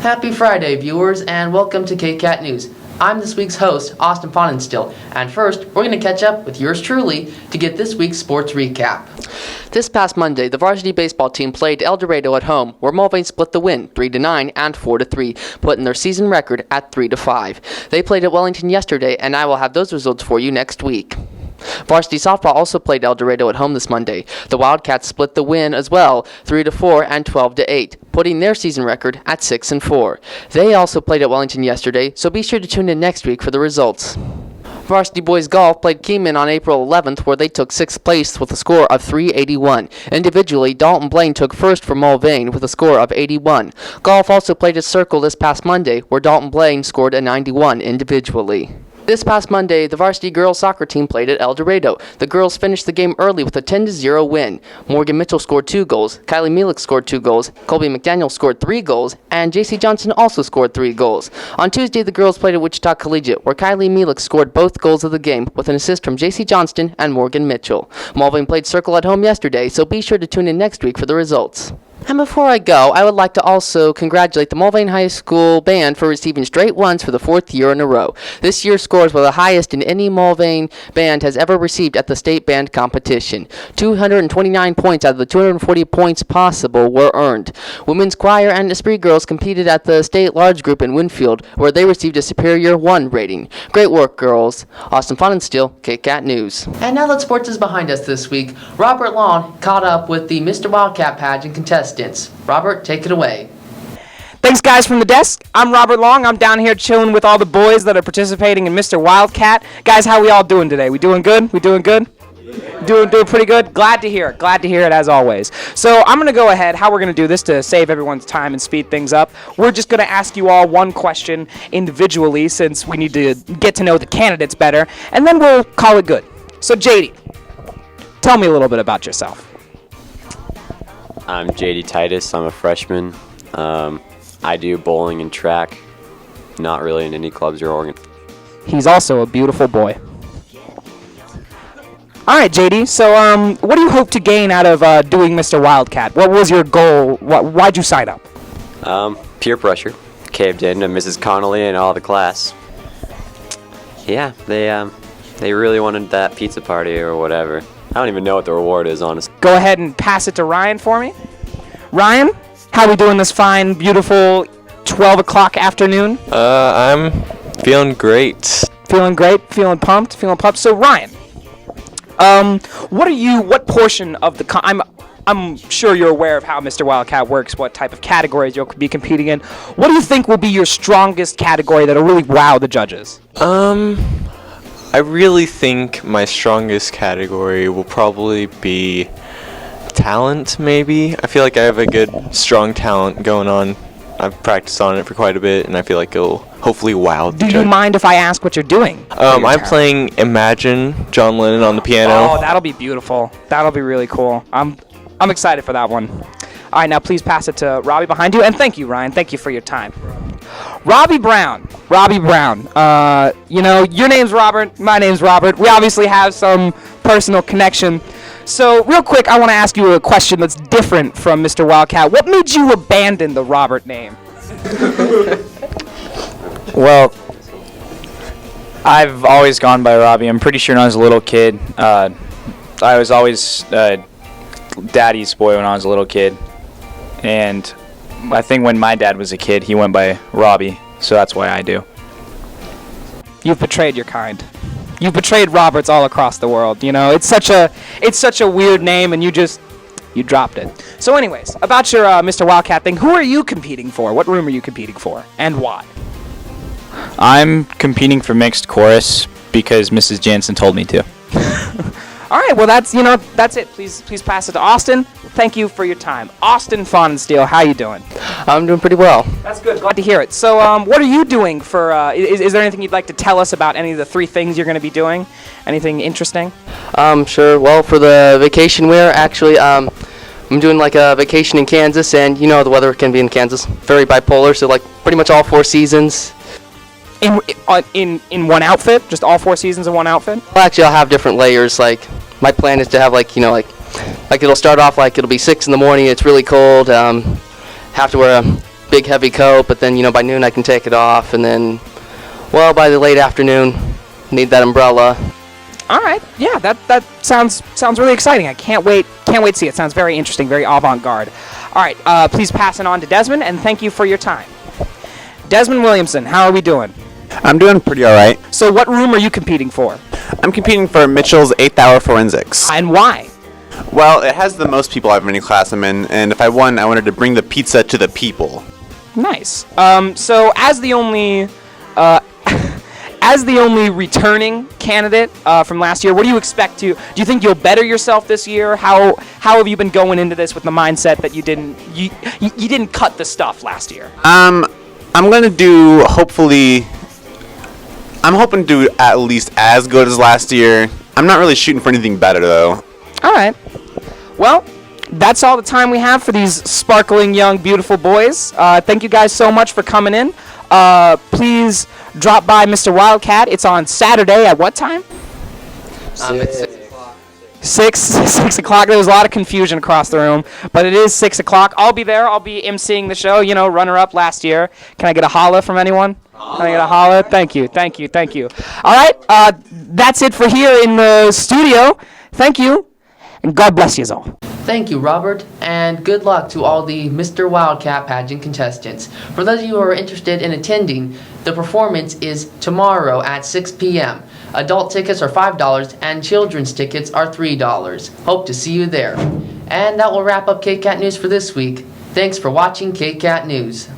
Happy Friday, viewers, and welcome to KCAT News. I'm this week's host, Austin Fonenstill, and first, we're going to catch up with yours truly to get this week's sports recap. This past Monday, the varsity baseball team played El Dorado at home, where Mulvane split the win 3-9 and 4-3, putting their season record at 3-5. They played at Wellington yesterday, and I will have those results for you next week. Varsity softball also played El Dorado at home this Monday. The Wildcats split the win as well, 3-4 and 12-8, putting their season record at 6-4. They also played at Wellington yesterday, so be sure to tune in next week for the results. Varsity boys golf played Keenan on April 11th, where they took 6th place with a score of 381. Individually, Dalton Blaine took first for Mulvane with a score of 81. Golf also played at Circle this past Monday, where Dalton Blaine scored a 91 individually. This past Monday, the varsity girls soccer team played at El Dorado. The girls finished the game early with a 10-0 win. Morgan Mitchell scored 2 goals, Kylie Mielek scored 2 goals, Colby McDaniel scored 3 goals, and JC Johnson also scored 3 goals. On Tuesday, the girls played at Wichita Collegiate, where Kylie Mielek scored both goals of the game with an assist from JC Johnston and Morgan Mitchell. Mulvane played Circle at home yesterday, so be sure to tune in next week for the results. And before I go, I would like to also congratulate the Mulvane High School band for receiving straight ones for the 4th year in a row. This year's scores were the highest in any Mulvane band has ever received at the state band competition. 229 points out of the 240 points possible were earned. Women's choir and Esprit girls competed at the state large group in Winfield, where they received a superior 1 rating. Great work, girls. Austin Fonenstill, KCAT News. And now that sports is behind us this week, Robert Long caught up with the Mr. Wildcat pageant contestants. Robert, take it away. Thanks, guys, from the desk. I'm Robert Long. I'm down here chilling with all the boys that are participating in Mr. Wildcat. Guys, how we all doing today? We doing good? We doing good? Doing pretty good? Glad to hear it. Glad to hear it, as always. So I'm going to go ahead. How we're going to do this to save everyone's time and speed things up, we're just going to ask you all one question individually, since we need to get to know the candidates better, and then we'll call it good. So, JD, tell me a little bit about yourself. I'm JD Titus. I'm a freshman. I do bowling and track, not really in any clubs or organizations. He's also a beautiful boy. All right, JD, so what do you hope to gain out of doing Mr. Wildcat? What was your goal? Why'd you sign up? Peer pressure. Caved in to Mrs. Connolly and all the class. Yeah, they really wanted that pizza party or whatever. I don't even know what the reward is, honestly. Go ahead and pass it to Ryan for me. Ryan, how we doing this fine, beautiful 12 o'clock afternoon? I'm feeling great. Feeling great? Feeling pumped? So, Ryan, what portion of the... I'm sure you're aware of how Mr. Wildcat works, what type of categories you'll be competing in. What do you think will be your strongest category that'll really wow the judges? I really think my strongest category will probably be talent, maybe. I feel like I have a good, strong talent going on. I've practiced on it for quite a bit, and I feel like it'll hopefully wow the judge. Do you mind if I ask what you're doing? I'm playing Imagine, John Lennon on the piano. Oh, that'll be beautiful. That'll be really cool. I'm excited for that one. All right, now please pass it to Robbie behind you, and thank you, Ryan. Thank you for your time. Robbie Brown. Your name's Robert, my name's Robert. We obviously have some personal connection. So, real quick, I want to ask you a question that's different from Mr. Wildcat. What made you abandon the Robert name? Well, I've always gone by Robbie. I'm pretty sure when I was a little kid, I was always daddy's boy when I was a little kid. And I think when my dad was a kid, he went by Robbie, so that's why I do. You've betrayed your kind. You've betrayed Roberts all across the world. You know, it's such a weird name, and you dropped it. So, anyways, about your Mr. Wildcat thing, who are you competing for? What room are you competing for, and why? I'm competing for mixed chorus because Mrs. Jansen told me to. All right, well, that's it. Please pass it to Austin. Thank you for your time. Austin Fonenstill, how you doing? I'm doing pretty well. That's good. Glad to hear it. So, what are you doing for, is there anything you'd like to tell us about any of the 3 things you're going to be doing? Anything interesting? Sure. Well, for the vacation wear, actually, I'm doing like a vacation in Kansas, and you know the weather can be in Kansas. Very bipolar, so like pretty much all 4 seasons. In one outfit? Just all 4 seasons in one outfit? Well, actually, I'll have different layers. Like, my plan is to have like it'll start off like it'll be 6 in the morning. It's really cold. Have to wear big heavy coat, but then, by noon I can take it off, and then, well, by the late afternoon, need that umbrella. All right. Yeah, that sounds really exciting. I can't wait to see it. Sounds very interesting, very avant-garde. All right, please pass it on to Desmond, and thank you for your time. Desmond Williamson, how are we doing? I'm doing pretty all right. So what room are you competing for? I'm competing for Mitchell's 8th hour forensics. And why? Well, it has the most people out of any class I'm in, and if I won, I wanted to bring the pizza to the people. Nice. So as the only returning candidate from last year, what do you expect to? Do you think you'll better yourself this year? How have you been going into this with the mindset that you didn't cut the stuff last year? I'm gonna do I'm hoping to do at least as good as last year. I'm not really shooting for anything better though. All right. Well, that's all the time we have for these sparkling young beautiful boys. Thank you guys so much for coming in. Please drop by Mr. Wildcat. It's on Saturday at what time? It's 6 o'clock. 6 o'clock. There was a lot of confusion across the room, but it is 6 o'clock. I'll be there. I'll be emceeing the show. Runner-up last year. Can I get a holla from anyone? Can I get a holla? Thank you. All right. That's it for here in the studio. Thank you, and God bless you all. Thank you, Robert, and good luck to all the Mr. Wildcat pageant contestants. For those of you who are interested in attending, the performance is tomorrow at 6 p.m. Adult tickets are $5 and children's tickets are $3. Hope to see you there. And that will wrap up KCAT News for this week. Thanks for watching KCAT News.